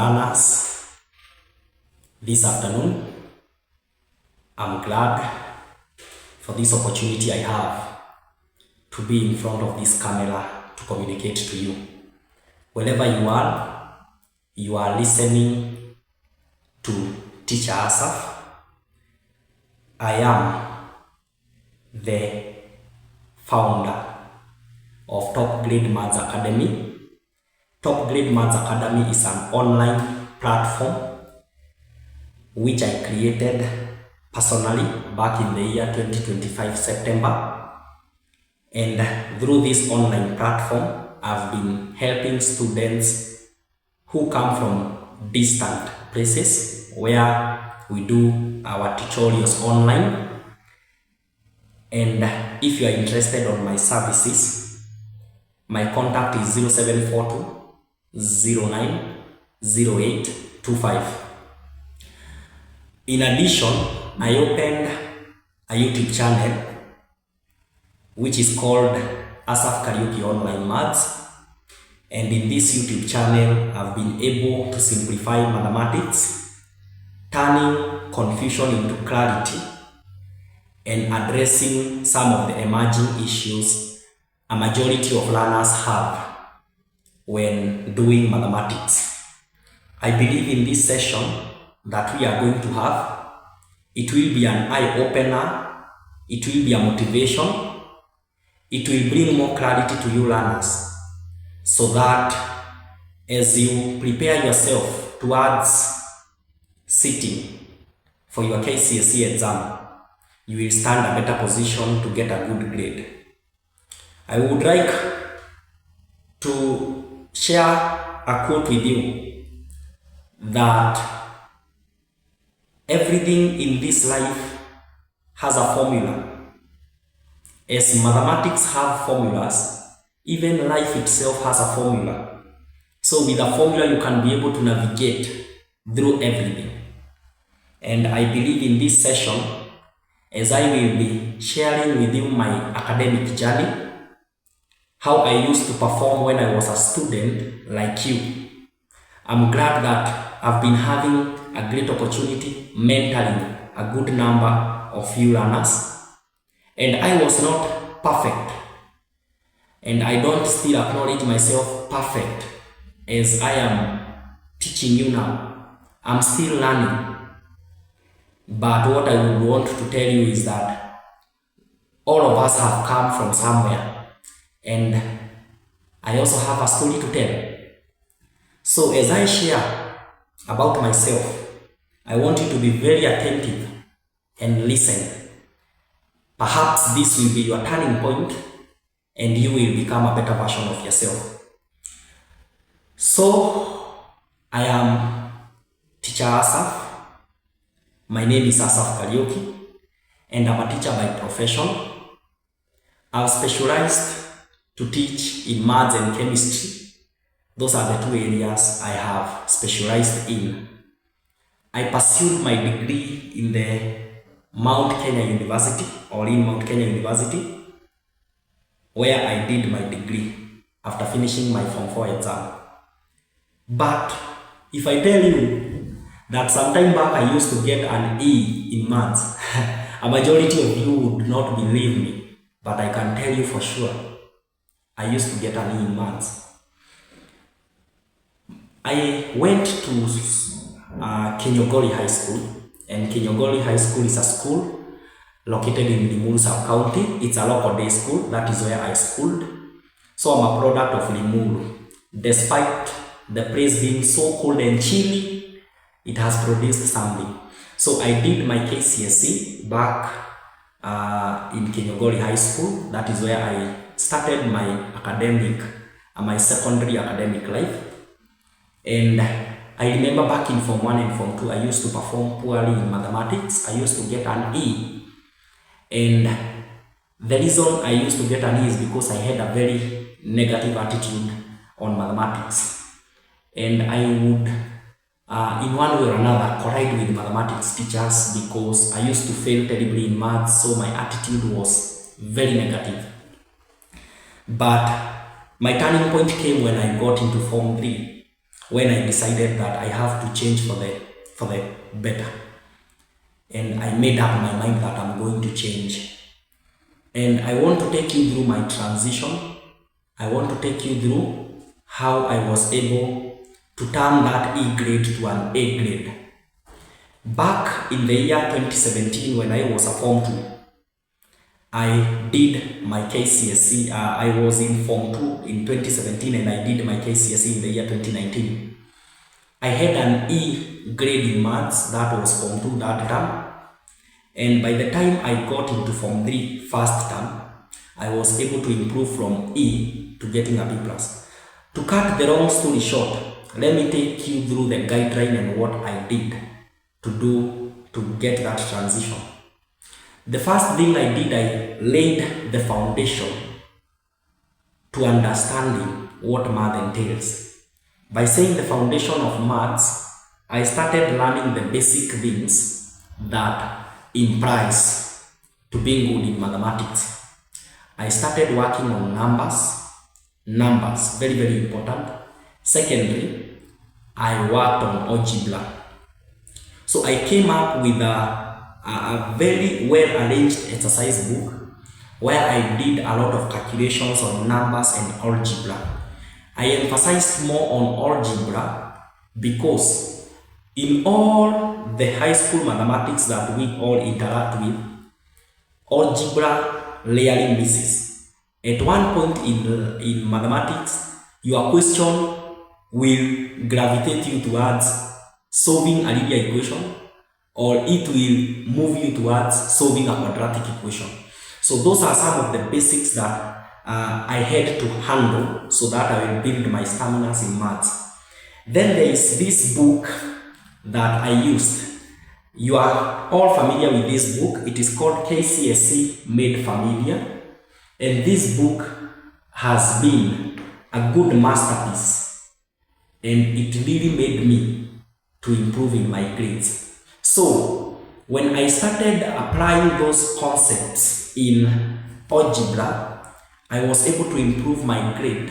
learners, this afternoon. I'm glad for this opportunity I have to be in front of this camera to communicate to you. Wherever you are listening to Teacher Asaf. I am the founder of Top Grade Maths Academy. Top Grade Maths Academy is an online platform which I created personally back in the year 2025 September. And through this online platform, I've been helping students who come from distant places where we do our tutorials online. And if you are interested on my services, my contact is 0742 090825. In addition, I opened a YouTube channel which is called Asaf Karaoke Online Maths, and in this YouTube channel I've been able to simplify mathematics, turning confusion into clarity and addressing some of the emerging issues a majority of learners have when doing mathematics. I believe in this session that we are going to have, it will be an eye-opener, it will be a motivation, it will bring more clarity to you learners, so that as you prepare yourself towards sitting for your KCSE exam, you will stand a better position to get a good grade. I would like to share a quote with you that everything in this life has a formula. As mathematics have formulas, even life itself has a formula. So with a formula you can be able to navigate through everything. And I believe in this session, as I will be sharing with you my academic journey, how I used to perform when I was a student like you. I'm glad that I've been having a great opportunity mentoring a good number of you learners. And I was not perfect. And I don't still acknowledge myself perfect as I am teaching you now. I'm still learning. But what I would want to tell you is that all of us have come from somewhere. And I also have a story to tell. So as I share about myself, I want you to be very attentive and listen. Perhaps this will be your turning point and you will become a better version of yourself. So I am Teacher Asaf. My name is Asaf Karaoke and I'm a teacher by profession. I've specialized to teach in maths and chemistry. Those are the two areas I have specialized in. I pursued my degree in the Mount Kenya University, or in Mount Kenya University, where I did my degree after finishing my Form 4 exam. But if I tell you that some time back I used to get an E in maths, a majority of you would not believe me, but I can tell you for sure, I used to get an E in maths. I went to Kenyogori High School, and Kenyogori High School is a school located in Limuru Sub-County. It's a local day school, that is where I schooled. So I'm a product of Limuru. Despite the place being so cold and chilly, it has produced something. So I did my KCSE back in Kenyogori High School. That is where I started my secondary academic life. And I remember back in Form 1 and Form 2, I used to perform poorly in mathematics. I used to get an E. And the reason I used to get an E is because I had a very negative attitude on mathematics. And I would, in one way or another, collide with mathematics teachers because I used to fail terribly in maths, so my attitude was very negative. But my turning point came when I got into Form 3. when I decided that I have to change for the better. And I made up my mind that I'm going to change. And I want to take you through my transition. I want to take you through how I was able to turn that E grade to an A grade. Back in the year 2017, when I was a Form 2, I did my KCSE. I was in Form 2 in 2017 and I did my KCSE in the year 2019. I had an E grade in maths, that was Form 2 that term. And by the time I got into Form 3 first term, I was able to improve from E to getting a B+. To cut the long story short, let me take you through the guideline and what I did to get that transition. The first thing I did, I laid the foundation to understanding what math entails. By saying the foundation of maths, I started learning the basic things that implies to being good in mathematics. I started working on numbers, very, very important. Secondly, I worked on algebra. So I came up with a very well arranged exercise book where I did a lot of calculations on numbers and algebra. I emphasized more on algebra because in all the high school mathematics that we all interact with, algebra rarely misses. At one point in mathematics, your question will gravitate you towards solving a linear equation, or it will move you towards solving a quadratic equation. So those are some of the basics that I had to handle so that I will build my stamina in maths. Then there is this book that I used. You are all familiar with this book. It is called KCSE Made Familiar. And this book has been a good masterpiece. And it really made me to improve in my grades. So when I started applying those concepts in algebra, I was able to improve my grade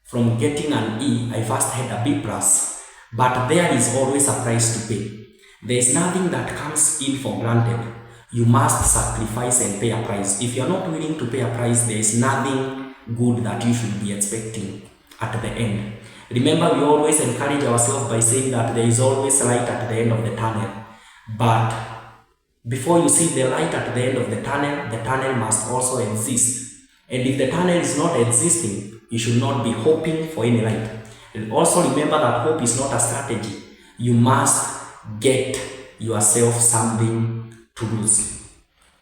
from getting an E. I first had a B+, but there is always a price to pay. There is nothing that comes in for granted. You must sacrifice and pay a price. If you're not willing to pay a price, there is nothing good that you should be expecting at the end. Remember, we always encourage ourselves by saying that there is always light at the end of the tunnel. But before you see the light at the end of the tunnel must also exist. And if the tunnel is not existing, you should not be hoping for any light. And also remember that hope is not a strategy. You must get yourself something to lose.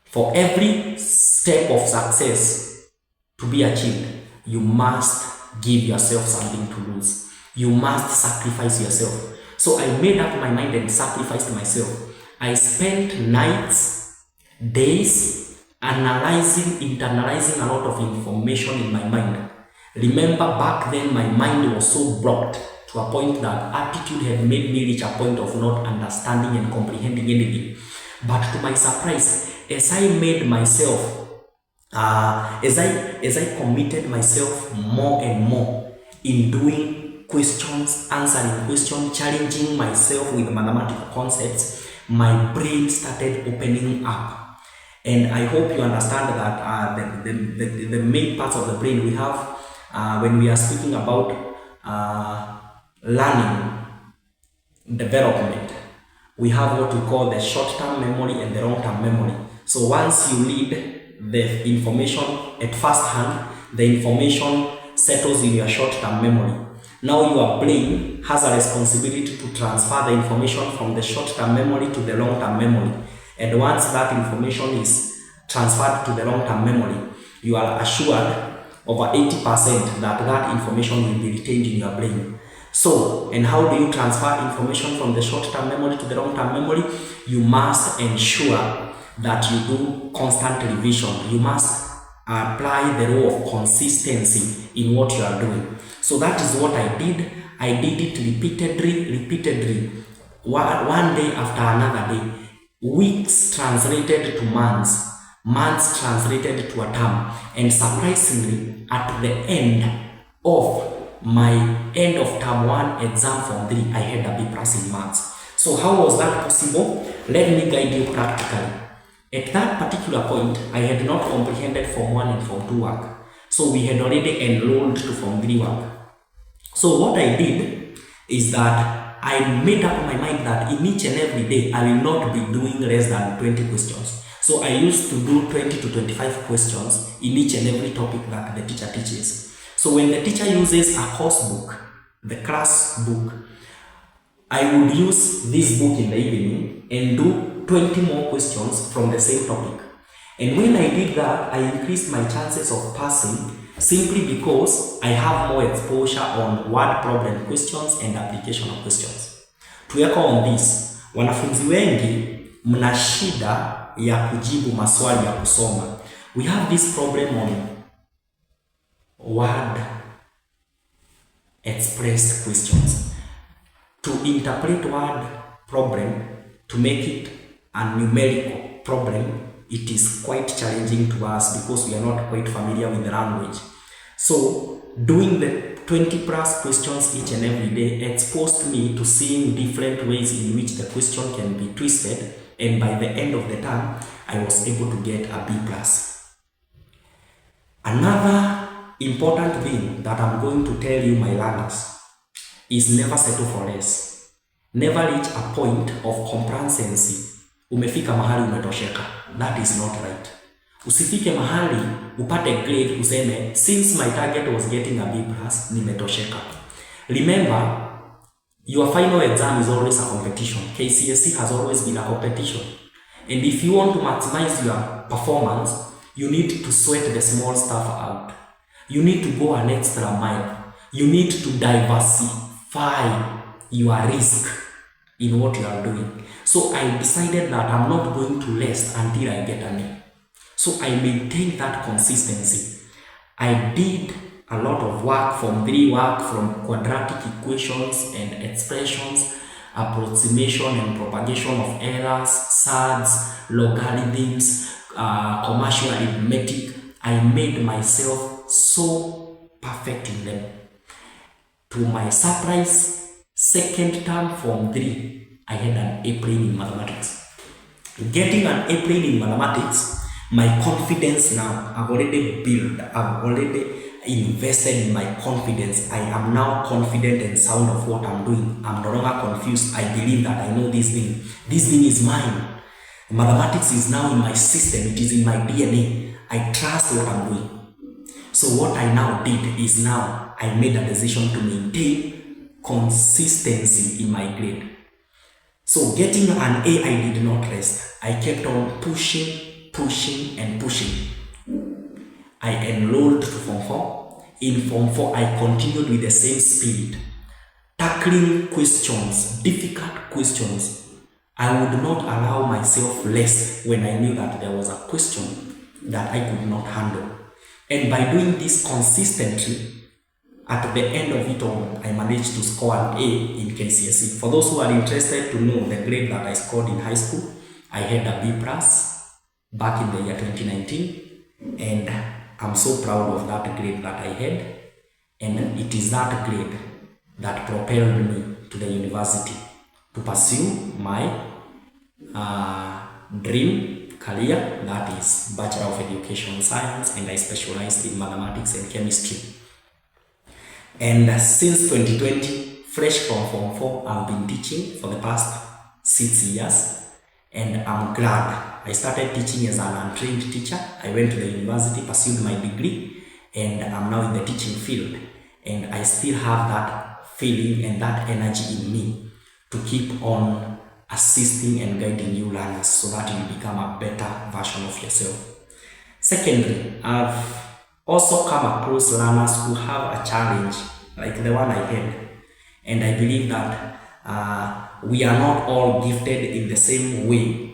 For every step of success to be achieved, you must give yourself something to lose. You must sacrifice yourself. So I made up my mind and sacrificed myself. I spent nights, days, internalizing a lot of information in my mind. Remember, back then my mind was so blocked to a point that attitude had made me reach a point of not understanding and comprehending anything. But to my surprise, as I made myself as I committed myself more and more in doing questions, answering questions, challenging myself with mathematical concepts, my brain started opening up. And I hope you understand that the main parts of the brain we have when we are speaking about learning development, we have what we call the short-term memory and the long-term memory. So once you read the information at first hand, the information settles in your short-term memory. Now your brain has a responsibility to transfer the information from the short-term memory to the long-term memory. And once that information is transferred to the long-term memory, you are assured over 80% that information will be retained in your brain. So, and how do you transfer information from the short-term memory to the long-term memory? You must ensure that you do constant revision. You must apply the role of consistency in what you are doing. So that is what I did. I did it repeatedly, one day after another day. Weeks translated to months, months translated to a term, and surprisingly, at the end of my end of term 1 exam form 3, I had a B plus in maths. So how was that possible? Let me guide you practically. At that particular point, I had not comprehended Form 1 and Form 2 work. So we had already enrolled to Form 3 work. So what I did is that I made up my mind that in each and every day, I will not be doing less than 20 questions. So I used to do 20 to 25 questions in each and every topic that the teacher teaches. So when the teacher uses a course book, the class book, I would use this book in the evening and do 20 more questions from the same topic. And when I did that, I increased my chances of passing simply because I have more exposure on word problem questions and application of questions. Tuweka on this, wanafunzi wengi mna shida ya kujibu maswali ya kusoma. We have this problem on word expressed questions. To interpret word problem, to make it a numerical problem, it is quite challenging to us because we are not quite familiar with the language. So doing the 20 plus questions each and every day exposed me to seeing different ways in which the question can be twisted, and by the end of the term, I was able to get a B plus. Another important thing that I'm going to tell you, my learners, is never settle for less. Never reach a point of complacency. Umefika mahali umetosheka. That is not right. Usifike mahali upate grade useme since my target was getting a B plus, nimetosheka. Remember, your final exam is always a competition. KCSE has always been a competition. And if you want to maximize your performance, you need to sweat the small stuff out. You need to go an extra mile. You need to diversify your risk in what you are doing. So I decided that I'm not going to rest until I get an A. So I maintained that consistency. I did a lot of work from 3 work, from quadratic equations and expressions, approximation and propagation of errors, surds, logarithms, commercial arithmetic. I made myself so perfect in them. To my surprise, second term Form 3, I had an A plane in mathematics. Getting an A plane in mathematics, my confidence now, I've already built, I've already invested in my confidence. I am now confident and sound of what I'm doing. I'm no longer confused. I believe that I know this thing. This thing is mine. Mathematics is now in my system. It is in my DNA. I trust what I'm doing. So what I now did is now I made a decision to maintain consistency in my grade. So getting an A, I did not rest. I kept on pushing and pushing. I enrolled to Form 4. In Form 4, I continued with the same spirit, tackling questions, difficult questions. I would not allow myself rest when I knew that there was a question that I could not handle. And by doing this consistently, at the end of it all, I managed to score an A in KCSE. For those who are interested to know the grade that I scored in high school, I had a B plus back in the year 2019, and I'm so proud of that grade that I had, and it is that grade that propelled me to the university to pursue my dream career, that is Bachelor of Education Science, and I specialized in mathematics and chemistry. And since 2020, fresh from Form 4, I've been teaching for the past 6 years, and I'm glad. I started teaching as an untrained teacher. I went to the university, pursued my degree, and I'm now in the teaching field. And I still have that feeling and that energy in me to keep on assisting and guiding you learners so that you become a better version of yourself. Secondly, I've also come across learners who have a challenge like the one I had. And I believe that we are not all gifted in the same way.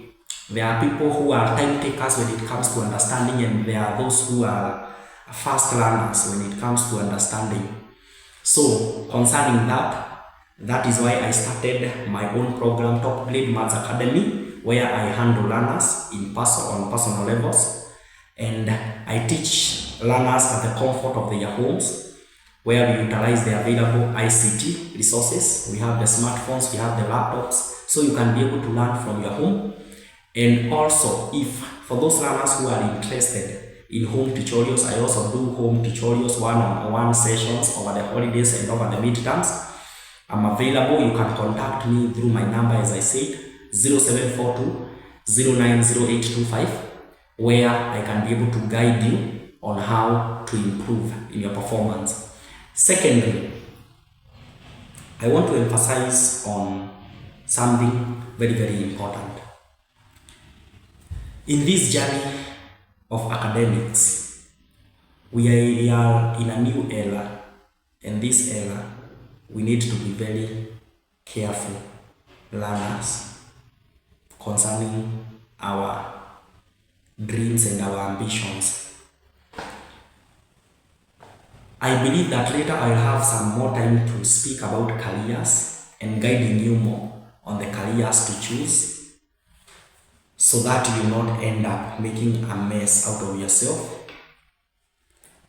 There are people who are time takers when it comes to understanding, and there are those who are fast learners when it comes to understanding. So concerning that is why I started my own program, Top Grade Maths Academy, where I handle learners on personal levels, and I teach learners at the comfort of their homes. where we utilize the available ICT resources. We have the smartphones, we have the laptops, so you can be able to learn from your home. And also, if for those learners who are interested in home tutorials, I also do home tutorials, one-on-one sessions over the holidays and over the midterms. I'm available. You can contact me through my number, as I said, 0742 090825, where I can be able to guide you on how to improve in your performance. Secondly, I want to emphasize on something very, very important. In this journey of academics, we are in a new era, and this era, we need to be very careful learners concerning our dreams and our ambitions. I believe that later I'll have some more time to speak about careers and guiding you more on the careers to choose, so that you will not end up making a mess out of yourself,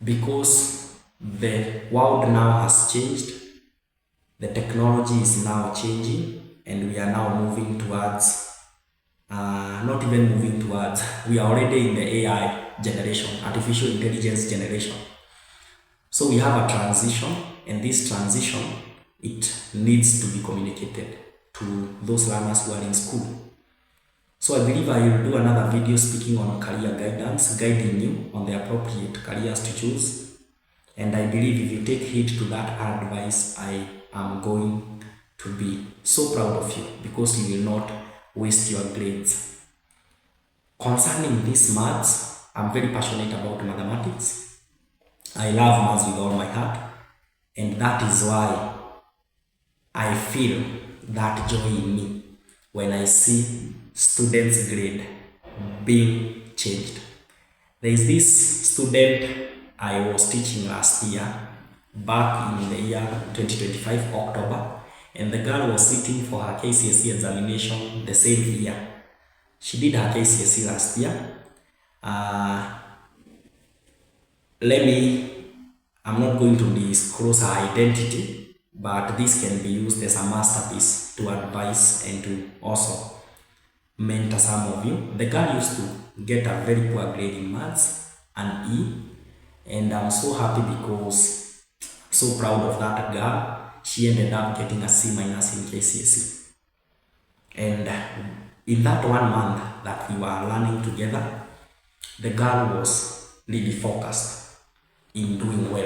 because the world now has changed, the technology is now changing, and we are now moving towards, not even moving towards, we are already in the AI generation, artificial intelligence generation. So we have a transition, and this transition, it needs to be communicated to those learners who are in school. So I believe I will do another video speaking on career guidance, guiding you on the appropriate careers to choose. And I believe if you take heed to that advice, I am going to be so proud of you, because you will not waste your grades. Concerning this maths, I'm very passionate about mathematics. I love maths with all my heart, and that is why I feel that joy in me when I see students' grade being changed. There is this student I was teaching last year, back in the year 2025 October, and the girl was sitting for her KCSE examination the same year. She did her KCSE last year. I'm not going to disclose her identity, but this can be used as a masterpiece to advise and to also mentor some of you. The girl used to get a very poor grade in maths, an E, and I'm so happy because I'm so proud of that girl. She ended up getting a C- in KCSE. And in that 1 month that we were learning together, the girl was really focused in doing well.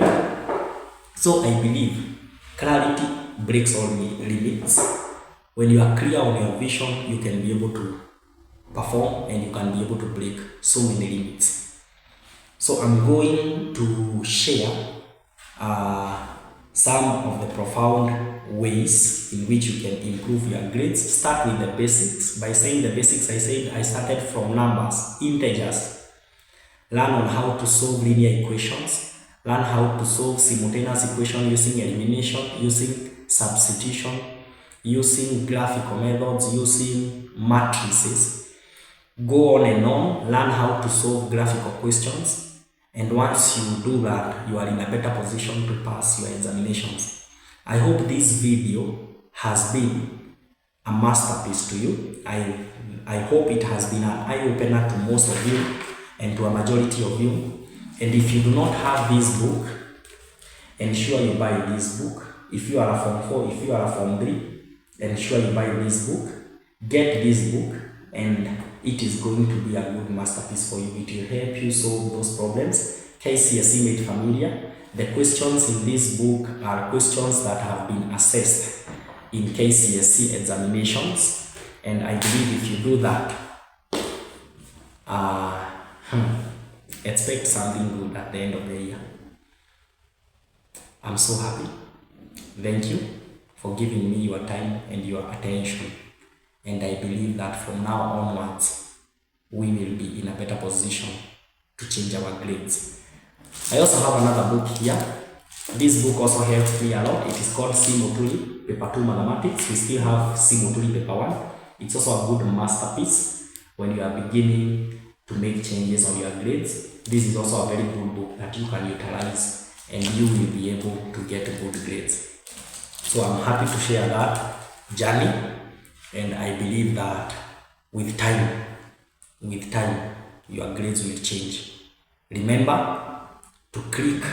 So I believe clarity breaks all limits. When you are clear on your vision, you can be able to perform, and you can be able to break so many limits. So I'm going to share some of the profound ways in which you can improve your grades. Start with the basics. By saying the basics, I said I started from numbers, integers. Learn on how to solve linear equations. Learn how to solve simultaneous equation using elimination, using substitution, using graphical methods, using matrices. Go on and on. Learn how to solve graphical questions. And once you do that, you are in a better position to pass your examinations. I hope this video has been a masterpiece to you. I hope it has been an eye-opener to most of you and to a majority of you. And if you do not have this book, ensure you buy this book. If you are a Form 4, if you are a Form 3, ensure you buy this book. Get this book, and it is going to be a good masterpiece for you. It will help you solve those problems. KCSE made familiar. The questions in this book are questions that have been assessed in KCSE examinations, and I believe if you do that, expect something good at the end of the year. I'm so happy. Thank you for giving me your time and your attention. And I believe that from now onwards, we will be in a better position to change our grades. I also have another book here. This book also helped me a lot. It is called C Moduli, Paper 2 Mathematics. We still have C Moduli, Paper 1. It's also a good masterpiece when you are beginning to make changes on your grades. This is also a very good book that you can utilize and you will be able to get good grades. So I'm happy to share that journey, and I believe that with time, your grades will change. Remember to click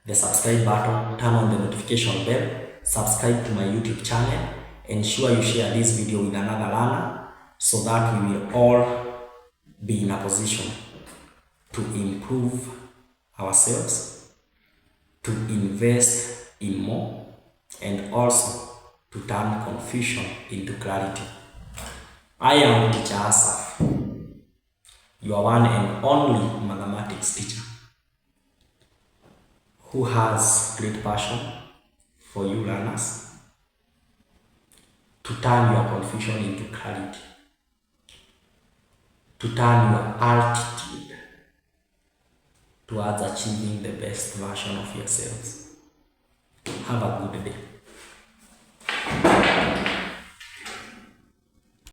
the subscribe button, turn on the notification bell, subscribe to my YouTube channel, ensure you share this video with another learner so that we will all be in a position to improve ourselves, to invest in more, and also to turn confusion into clarity. I am Teacher Asaf, your one and only mathematics teacher, who has great passion for you learners to turn your confusion into clarity, to turn your altitude towards achieving the best version of yourselves. Have a good day.